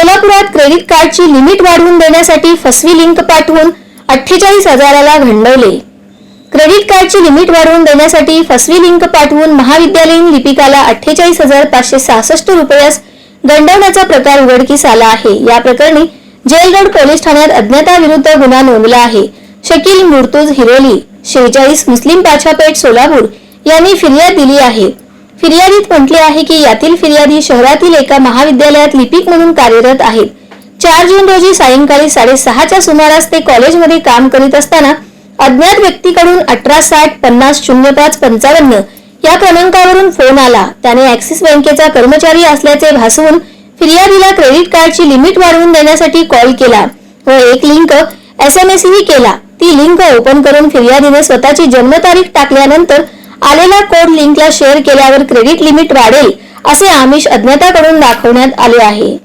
सोलापुरात क्रेडिट कार्डची लिमिट वाढवून देण्यासाठी फसवी लिंक पाठवून 48,000ला गंडवले। क्रेडिट कार्डची लिमिट वाढवून देण्यासाठी फसवी लिंक पाठवून महाविद्यालयीन लिपिकाला 48,566 रुपयास गंडवण्याचा प्रकार उघडकीस आला आहे। या प्रकरणी जेल रोड पोलीस ठाण्यात अज्ञाताविरुद्ध गुन्हा नोंदला आहे। शकील मुर्तुज हिरोली 46 मुस्लिम पाछापेठ सोलापूर यांनी फिर्याद दिली आहे। फिर्यादीत म्हटले आहे की यातील फिर्यादी शहरातील एका महाविद्यालयात लिपिक म्हणून कार्यरत आहेत। 4 जून रोजी सायंकाळी 6:30च्या सुमारास ते कॉलेजमध्ये काम करीत असताना अज्ञात व्यक्तीकडून 1860500555 या क्रमांकावरून फोन आला। त्याने ऍक्सिस बँकेचा कर्मचारी असल्याचे भासवून फिर्यादीला क्रेडिट कार्डची लिमिट वाढवून देण्यासाठी कॉल केला व एक लिंक SMS ही केला। ती लिंक ओपन करून फिर्यादीने स्वतःची जन्मतारीख टाकल्यानंतर आलेला कोड लिंकला शेअर केल्यावर क्रेडिट लिमिट वाढेल असे आमिष अज्ञाताकडून दाखवण्यात आले आहे।